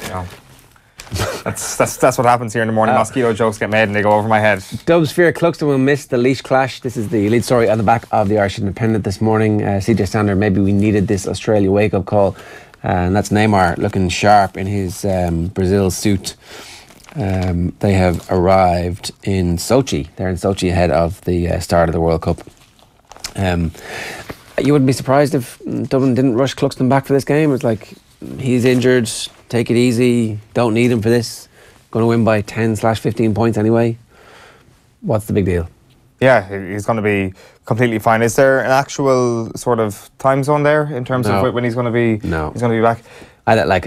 No. That's what happens here in the morning. Mosquito jokes get made and they go over my head. Dubs fear Cluxton will miss the Laois clash. This is the lead story on the back of the Irish Independent this morning. CJ Stander, maybe we needed this Australia wake-up call. And that's Neymar looking sharp in his Brazil suit. They have arrived in Sochi. They're in Sochi ahead of the start of the World Cup. You wouldn't be surprised if Dublin didn't rush Cluxton back for this game. It's like, he's injured, take it easy, don't need him for this. Going to win by 10/15 points anyway. What's the big deal? Yeah, he's going to be completely fine. Is there an actual sort of time zone there in terms of when he's going to be? No. He's going to be back.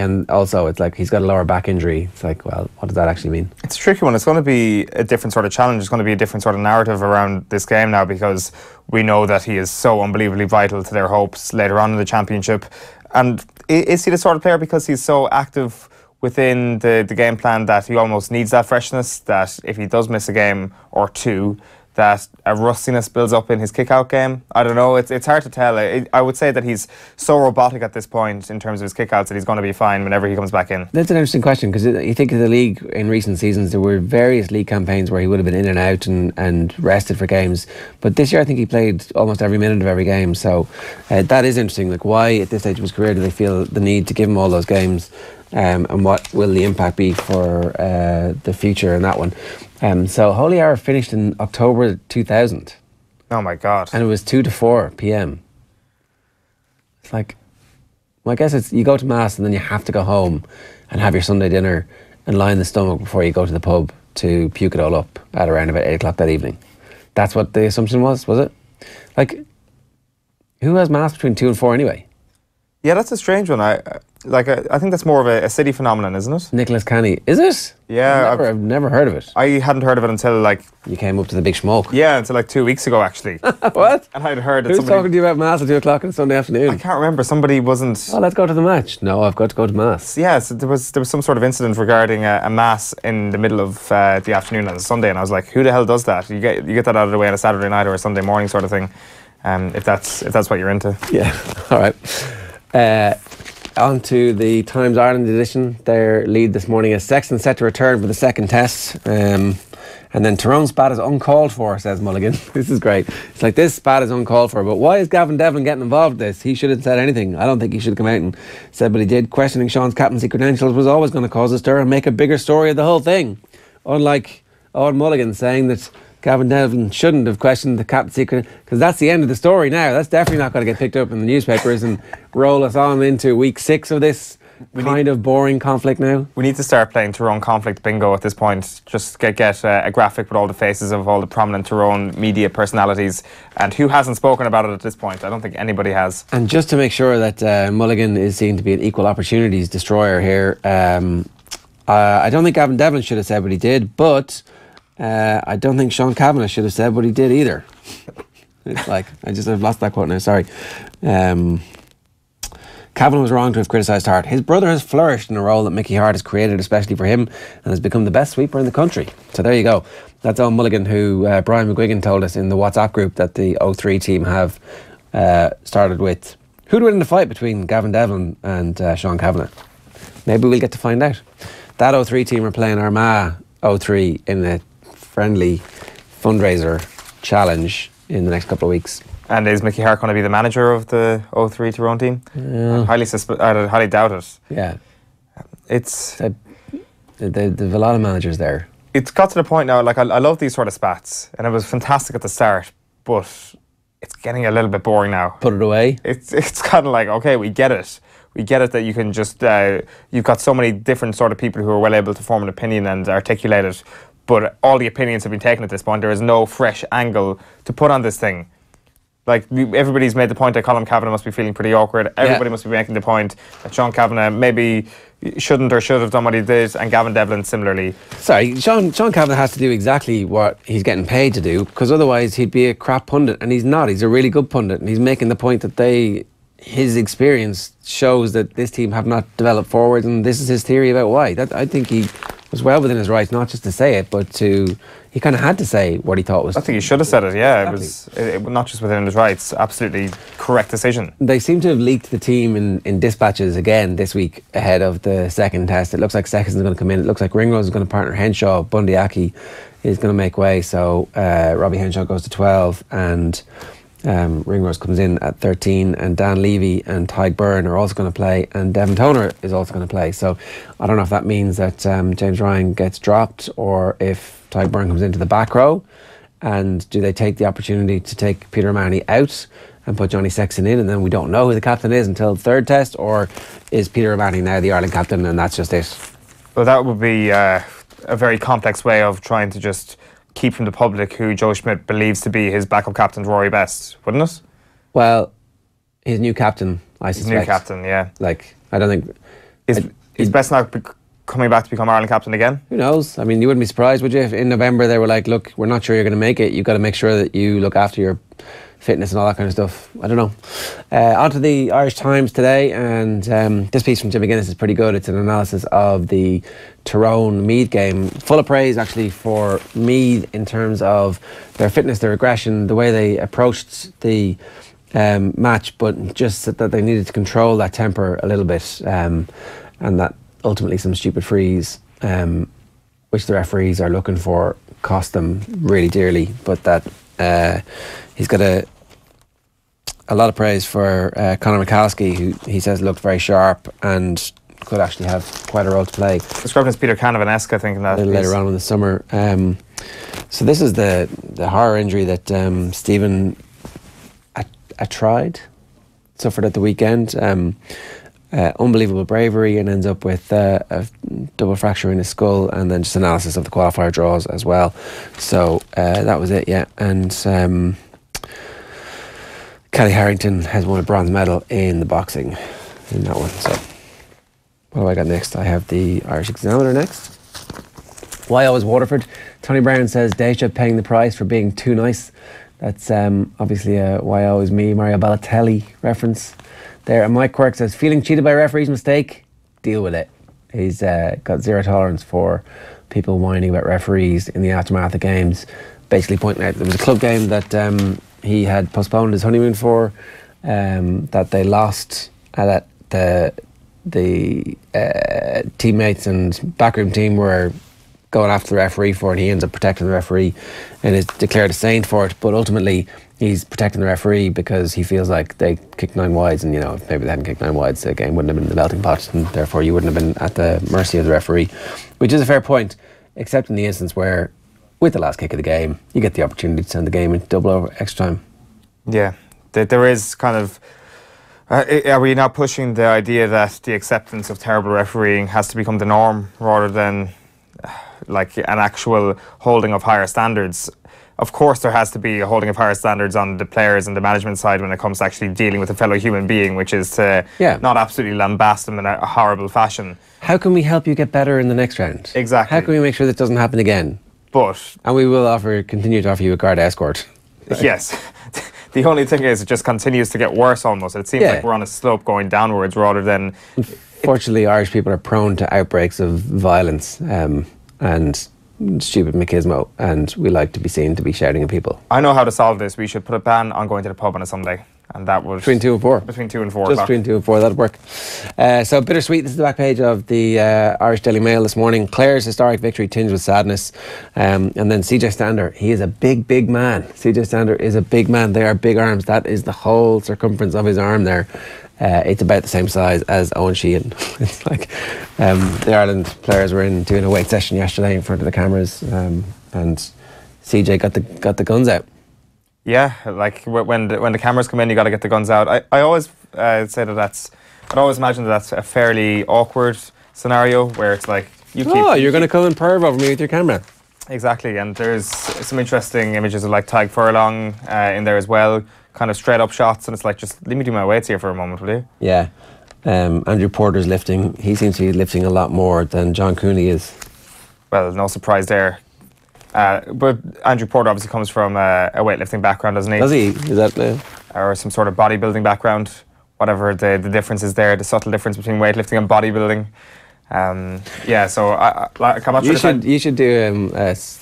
And also it's like he's got a lower back injury. It's like, well, what does that actually mean? It's a tricky one. It's going to be a different sort of challenge. It's going to be a different sort of narrative around this game now, because we know that he is so unbelievably vital to their hopes later on in the championship. And is he the sort of player, because he's so active within the game plan, that he almost needs that freshness, that if he does miss a game or two, that a rustiness builds up in his kick-out game? I don't know. It's hard to tell. I would say that he's so robotic at this point in terms of his kick-outs that he's going to be fine whenever he comes back in. That's an interesting question, because you think of the league in recent seasons, there were various league campaigns where he would have been in and out and rested for games. But this year I think he played almost every minute of every game. So that is interesting. Like, why at this stage of his career do they feel the need to give him all those games? And what will the impact be for the future in that one? So Holy Hour finished in October 2000. Oh my God. And it was 2 to 4 p.m. It's like, well, I guess it's, you go to Mass and then you have to go home and have your Sunday dinner and lie in the stomach before you go to the pub to puke it all up at around about 8 o'clock that evening. That's what the assumption was it? Like, who has Mass between 2 and 4 anyway? Yeah, that's a strange one. I think that's more of a city phenomenon, isn't it? Nicholas Canny. Is it? Yeah. I've never heard of it. I hadn't heard of it until like... You came up to the big smoke. Yeah, until like 2 weeks ago, actually. What? And I'd heard that Who's talking to you about Mass at 2 o'clock on a Sunday afternoon? I can't remember. Somebody wasn't... Oh, let's go to the match. No, I've got to go to Mass. Yeah, so there was some sort of incident regarding a Mass in the middle of the afternoon on a Sunday, and I was like, who the hell does that? You get that out of the way on a Saturday night or a Sunday morning sort of thing, if that's what you're into. Yeah, all right. On to the Times Ireland edition. Their lead this morning is Sexton set to return for the second test. And then Tyrone's spat is uncalled for, says Mulligan. This is great. It's like, this spat is uncalled for, but why is Gavin Devlin getting involved in this? He shouldn't have said anything. I don't think he should have come out and said what he did. Questioning Sean's captaincy credentials was always going to cause a stir and make a bigger story of the whole thing. Unlike Owen Mulligan saying that Gavin Devlin shouldn't have questioned the captaincy, because that's the end of the story now. That's definitely not going to get picked up in the newspapers and roll us on into week 6 of this kind of boring conflict now. We need to start playing Tyrone conflict bingo at this point. Just get a graphic with all the faces of all the prominent Tyrone media personalities, and who hasn't spoken about it at this point? I don't think anybody has. And just to make sure that Mulligan is seen to be an equal opportunities destroyer here, I don't think Gavin Devlin should have said what he did, but I don't think Sean Kavanagh should have said what he did either. It's like, I've lost that quote now, sorry. Kavanagh was wrong to have criticised Hart. His brother has flourished in a role that Mickey Hart has created especially for him, and has become the best sweeper in the country. So there you go. That's Owen Mulligan, who Brian McGuigan told us in the WhatsApp group that the 03 team have started with. Who'd win in the fight between Gavin Devlin and Sean Kavanagh? Maybe we'll get to find out. That 03 team are playing Armagh 03 in a friendly fundraiser challenge in the next couple of weeks. And is Mickey Hart going to be the manager of the 03 Tyrone team? Yeah. I highly doubt it. Yeah. It's... There's a lot of managers there. It's got to the point now, like, I love these sort of spats, and it was fantastic at the start, but it's getting a little bit boring now. Put it away? It's kind of like, okay, we get it. We get it that you can just... you've got so many different sort of people who are well able to form an opinion and articulate it, but all the opinions have been taken at this point. There is no fresh angle to put on this thing. Like, everybody's made the point that Colin Kavanagh must be feeling pretty awkward. Everybody must be making the point that Sean Kavanagh maybe shouldn't or should have done what he did, and Gavin Devlin similarly. Sorry, Sean Kavanagh has to do exactly what he's getting paid to do, because otherwise he'd be a crap pundit, and he's not. He's a really good pundit, and he's making the point that his experience shows that this team have not developed forward, and this is his theory about why. I think he was well within his rights, not just to say it, but he kind of had to say what he thought was. I think he should have said it. Yeah, exactly. It was not just within his rights. Absolutely correct decision. They seem to have leaked the team in dispatches again this week ahead of the second test. It looks like Sexton's going to come in. It looks like Ringrose is going to partner Henshaw. Bundy Aki is going to make way. So Robbie Henshaw goes to 12 and Ringrose comes in at 13, and Dan Levy and Tyg Byrne are also going to play, and Devin Toner is also going to play. So I don't know if that means that James Ryan gets dropped, or if Tyg Byrne comes into the back row, and do they take the opportunity to take Peter O'Mahony out and put Johnny Sexton in, and then we don't know who the captain is until the third test, or is Peter O'Mahony now the Ireland captain and that's just it? Well, that would be a very complex way of trying to just keep from the public who Joe Schmidt believes to be his backup captain, Rory Best, wouldn't it? Well, his new captain, I suspect. His new captain, yeah. Like, I don't think... Is Best not coming back to become Ireland captain again? Who knows? I mean, you wouldn't be surprised, would you, if in November they were like, look, we're not sure you're going to make it. You've got to make sure that you look after your fitness and all that kind of stuff. I don't know. On to the Irish Times today, and this piece from Jim McGuinness is pretty good. It's an analysis of the Tyrone-Meath game. Full of praise, actually, for Meath in terms of their fitness, their aggression, the way they approached the match, but just that they needed to control that temper a little bit, and that ultimately some stupid frees, which the referees are looking for, cost them really dearly, but that he's got a lot of praise for Conor McCaskey, who he says looked very sharp and could actually have quite a role to play. Described as Peter Canavan-esque, I think, in that. A little later on in the summer. So this is the horror injury that Stephen Atried suffered at the weekend. Unbelievable bravery, and ends up with a double fracture in his skull, and then just analysis of the qualifier draws as well. So that was it, yeah. And Kelly Harrington has won a bronze medal in the boxing in that one. So what do I got next? I have the Irish Examiner next. YO is Waterford. Tony Brown says Deja paying the price for being too nice. That's obviously a YO is me, Mario Balotelli reference there. And Mike Quirk says, feeling cheated by a referee's mistake? Deal with it. He's got zero tolerance for people whining about referees in the aftermath of games. Basically pointing out there was a club game that he had postponed his honeymoon for, that they lost, that the teammates and backroom team were going after the referee for it, and he ends up protecting the referee and is declared a saint for it. But ultimately he's protecting the referee because he feels like they kicked 9 wides, and if maybe they hadn't kicked 9 wides, the game wouldn't have been in the melting pot, and therefore you wouldn't have been at the mercy of the referee, which is a fair point, except in the instance where with the last kick of the game you get the opportunity to send the game into double over extra time. Yeah, there is kind of are we now pushing the idea that the acceptance of terrible refereeing has to become the norm rather than like an actual holding of higher standards? Of course there has to be a holding of higher standards on the players and the management side when it comes to actually dealing with a fellow human being, which is to not absolutely lambast them in a horrible fashion. How can we help you get better in the next round? Exactly. How can we make sure that doesn't happen again? And we will continue to offer you a guard escort. Yes. The only thing is it just continues to get worse almost. It seems like we're on a slope going downwards rather than... Unfortunately, Irish people are prone to outbreaks of violence and stupid machismo, and we like to be seen to be shouting at people. I know how to solve this. We should put a ban on going to the pub on a Sunday, and that would... Between 2 and 4. Between 2 and 4 Just between 2 and 4, that'd work. So bittersweet. This is the back page of the Irish Daily Mail this morning. Clare's historic victory tinged with sadness. And then CJ Stander, he is a big, big man. CJ Stander is a big man. They are big arms. That is the whole circumference of his arm there. It's about the same size as Owen Sheehan. It's like the Ireland players were doing a weight session yesterday in front of the cameras, and CJ got the guns out. Yeah, like when the cameras come in, you got to get the guns out. I always say that I'd always imagine that's a fairly awkward scenario where it's like you're going to come and perv over me with your camera. Exactly, and there's some interesting images of like Tyg Furlong in there as well. Kind of straight up shots, and it's like, just let me do my weights here for a moment, will you? Yeah. Andrew Porter's lifting. He seems to be lifting a lot more than John Cooney is. Well, no surprise there. But Andrew Porter obviously comes from a weightlifting background, doesn't he? Does he? Is that or some sort of bodybuilding background? Whatever the difference is there, the subtle difference between weightlifting and bodybuilding. Yeah, so I'm not sure You should do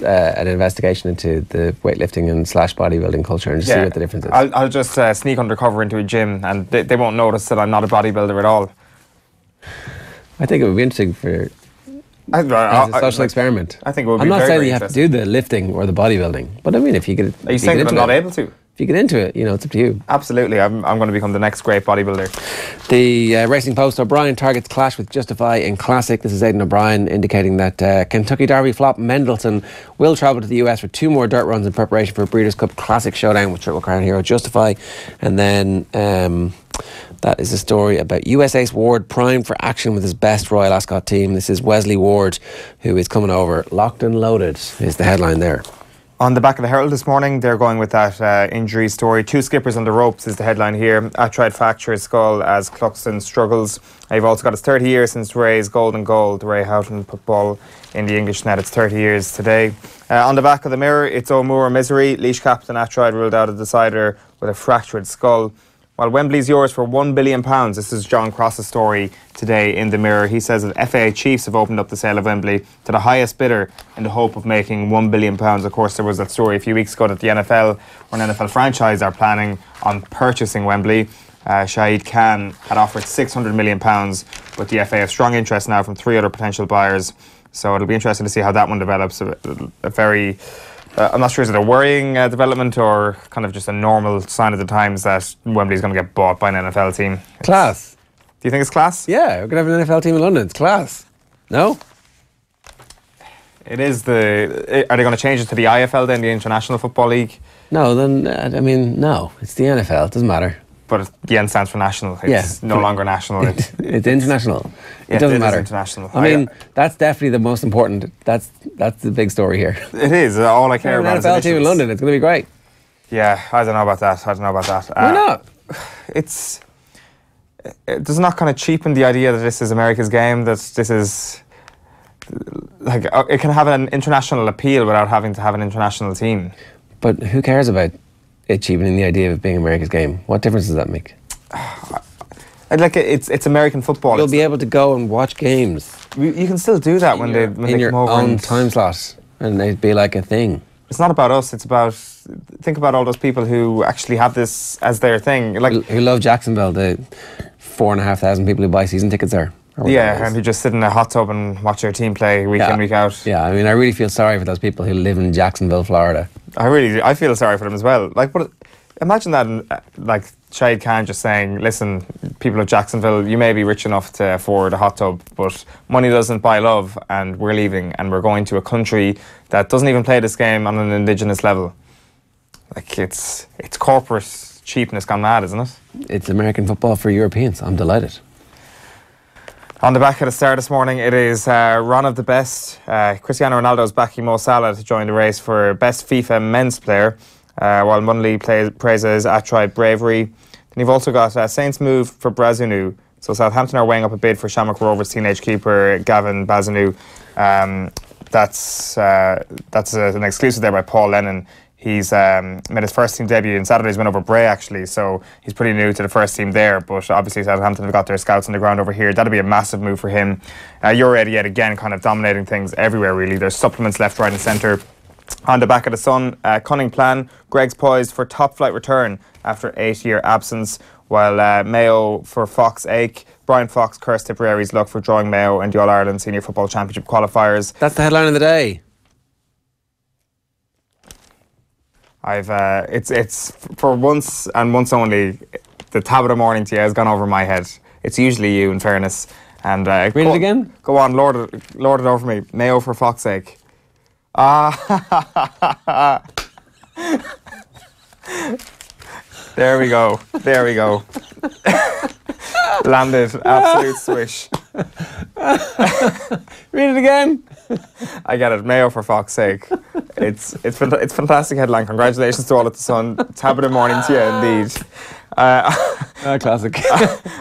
an investigation into the weightlifting and / bodybuilding culture and just see what the difference is. I'll just sneak undercover into a gym and they won't notice that I'm not a bodybuilder at all. I think it would be interesting for as a social experiment. I think it would be. I'm not very, saying very you have to do the lifting or the bodybuilding, but I mean, if you get, are you saying that I'm not able to? If you get into it, it's up to you. Absolutely, I'm going to become the next great bodybuilder. The Racing Post, O'Brien targets clash with Justify in Classic. This is Aidan O'Brien indicating that Kentucky Derby flop Mendelssohn will travel to the US for 2 more dirt runs in preparation for a Breeders' Cup Classic showdown with Triple Crown hero Justify. And then that is a story about US Ace Ward primed for action with his best Royal Ascot team. This is Wesley Ward, who is coming over. Locked and loaded is the headline there. On the back of the Herald this morning, they're going with that injury story. 2 skippers on the ropes is the headline here. Atried fractured skull as Cluxton struggles. You've also got his 30 years since Ray's golden goal. The Ray Houghton put ball in the English net. It's 30 years today. On the back of the Mirror, it's O'Moore misery. Leash captain Atried ruled out a decider with a fractured skull. While Wembley's yours for £1 billion. This is John Cross's story today in the Mirror. He says that FAA chiefs have opened up the sale of Wembley to the highest bidder in the hope of making £1 billion. Of course, there was that story a few weeks ago that the NFL or an NFL franchise are planning on purchasing Wembley. Shahid Khan had offered £600 million, but the FA have strong interest now from 3 other potential buyers. So it'll be interesting to see how that one develops. A very... I'm not sure, is it a worrying development or kind of just a normal sign of the times that Wembley's going to get bought by an NFL team? Class. Do you think it's class? Yeah, we're going to have an NFL team in London. It's class. No? It is the... Are they going to change it to the IFL then, the International Football League? No, then, no. It's the NFL. It doesn't matter. But the N stands for national. It's no longer national. It's international. Yeah, it doesn't matter. International. I mean, that's definitely the most important. That's the big story here. It is. All I care about is an NFL team in London. It's going to be great. Yeah, I don't know about that. Why not? It does not kind of cheapen the idea that this is America's game. That this is like it can have an international appeal without having to have an international team. But who cares about it cheapening the idea of it being America's game? What difference does that make? Like it's American football. You'll be able to go and watch games. You can still do that when they come over in your own time slot, and it'd be like a thing. It's not about us. It's about think about all those people who actually have this as their thing, like who love Jacksonville. The 4,500 people who buy season tickets there. Yeah, and who just sit in a hot tub and watch their team play week in, week out. Yeah, I mean, I really feel sorry for those people who live in Jacksonville, Florida. I feel sorry for them as well. Like, but imagine that, like Shahid Khan just saying, "Listen, people of Jacksonville, you may be rich enough to afford a hot tub, but money doesn't buy love, and we're leaving, and we're going to a country that doesn't even play this game on an indigenous level." Like, it's corporate cheapness gone mad, isn't it? It's American football for Europeans. I'm delighted. On the back of the Star this morning, it is Ron of the Best. Cristiano Ronaldo's backing Mo Salah to join the race for Best FIFA Men's Player, while Munley praises Atried bravery. Then you've also got Saints move for Brazunu. So Southampton are weighing up a bid for Shamrock Rovers teenage keeper Gavin Bazunu. That's an exclusive there by Paul Lennon. He's made his first team debut in Saturday's win over Bray, actually, so he's pretty new to the first team there, but obviously Southampton have got their scouts on the ground over here. That'll be a massive move for him. You're yet again kind of dominating things everywhere, really. There's supplements left, right and centre. On the back of the Sun, cunning plan. Greg's poised for top flight return after 8-year absence, while Mayo for Fox ache. Brian Fox cursed Tipperary's luck for drawing Mayo in the All-Ireland Senior Football Championship qualifiers. That's the headline of the day. It's for once and once only, the Tabitha morning tea has gone over my head. It's usually you, in fairness. And read it again. Go on, lord it over me. Mayo for fuck's sake. There we go. Landed, absolute swish. Read it again. I get it. Mayo for fuck's sake. It's fantastic headline. Congratulations to all at the Sun. Tabitha morning to you, indeed. Classic.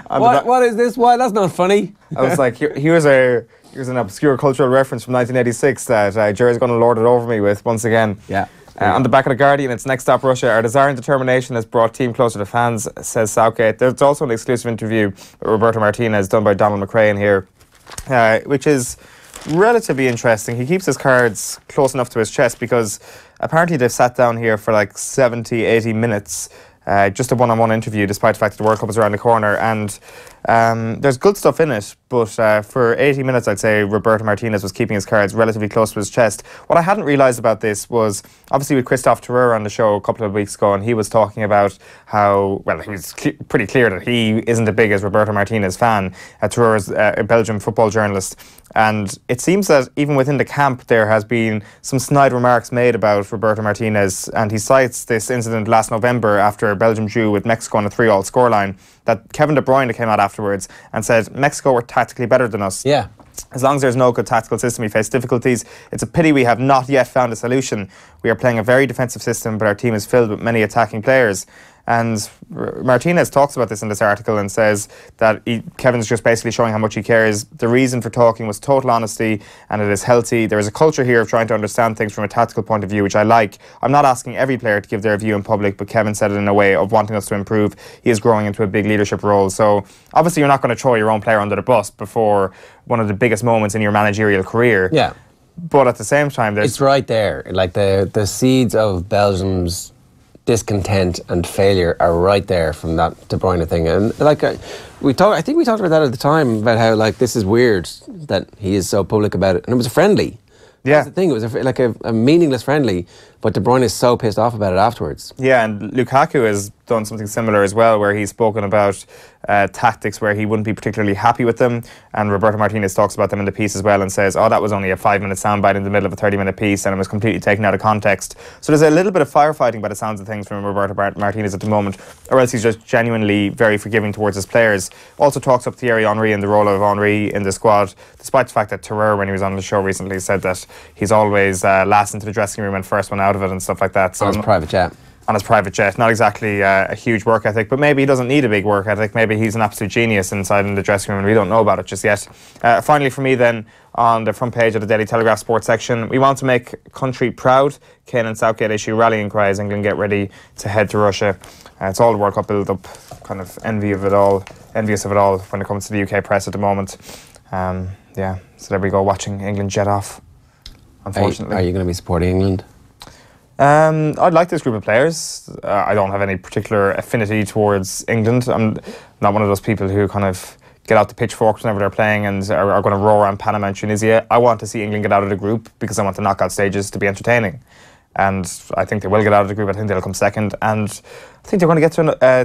What is this? Why? That's not funny. I was like, here's an obscure cultural reference from 1986 that Jerry's going to lord it over me with once again. Yeah. On the back of the Guardian, it's next stop Russia. Our desire and determination has brought team closer to fans, says Southgate. There's also an exclusive interview with Roberto Martinez done by Donald McRae in here. which is relatively interesting. He keeps his cards close enough to his chest because apparently they've sat down here for like 70, 80 minutes, just a one-on-one interview, despite the fact that the World Cup is around the corner. And there's good stuff in it, but for 80 minutes, I'd say Roberto Martinez was keeping his cards relatively close to his chest. What I hadn't realised about this was, obviously with Christophe Terreur on the show a couple of weeks ago, and he was talking about how, well, he was pretty clear that he isn't the biggest Roberto Martinez fan. Terreur is a Belgian football journalist. And it seems that even within the camp there has been some snide remarks made about Roberto Martinez, and he cites this incident last November after Belgium drew with Mexico on a 3-3 scoreline, that Kevin De Bruyne came out afterwards and said Mexico were tactically better than us. Yeah. As long as there's no good tactical system, we face difficulties. It's a pity we have not yet found a solution. We are playing a very defensive system, but our team is filled with many attacking players. And Martinez talks about this in this article and says that Kevin's just basically showing how much he cares. The reason for talking was total honesty, and it is healthy. There is a culture here of trying to understand things from a tactical point of view, which I like. I'm not asking every player to give their view in public, but Kevin said it in a way of wanting us to improve. He is growing into a big leadership role. So obviously you're not going to throw your own player under the bus before one of the biggest moments in your managerial career. Yeah. But at the same time, it's right there. Like the seeds of Belgium's discontent and failure are right there from that De Bruyne thing. And like I think we talked about that at the time, about how like this is weird that he is so public about it, and it was a friendly. Yeah, that's the thing. It was a meaningless friendly, but De Bruyne is so pissed off about it afterwards. Yeah, and Lukaku has done something similar as well, where he's spoken about tactics where he wouldn't be particularly happy with them, and Roberto Martinez talks about them in the piece as well and says, oh, that was only a 5-minute soundbite in the middle of a 30-minute piece and it was completely taken out of context. So there's a little bit of firefighting by the sounds of things from Roberto Martinez at the moment, or else he's just genuinely very forgiving towards his players. Also talks up Thierry Henry and the role of Henry in the squad, despite the fact that Terreur, when he was on the show recently, said that he's always last into the dressing room and first one out of it and stuff like that. So on his private jet. On his private jet. Not exactly a huge work ethic, but maybe he doesn't need a big work ethic. Maybe he's an absolute genius inside in the dressing room and we don't know about it just yet. Finally for me then, on the front page of the Daily Telegraph sports section, we want to make country proud. Kane and Southgate issue rallying cry as England get ready to head to Russia. It's all the World Cup build-up, kind of envious of it all when it comes to the UK press at the moment. Yeah, so there we go, watching England jet off, unfortunately. Are you going to be supporting England? I'd like this group of players. I don't have any particular affinity towards England. I'm not one of those people who kind of get out the pitchforks whenever they're playing and are going to roar on Panama and Tunisia. I want to see England get out of the group because I want the knockout stages to be entertaining. And I think they will get out of the group. I think they'll come second. And I think they're going to get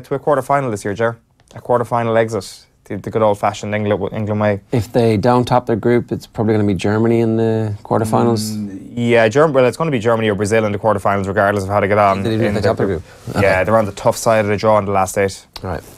to a quarter-final this year, Ger. A quarter-final exit. The good old-fashioned England way. If they don't top their group, it's probably going to be Germany in the quarterfinals. Yeah, well, it's going to be Germany or Brazil in the quarterfinals, regardless of how they get on. They top their group. Yeah, they're on the tough side of the draw in the last 8. Right.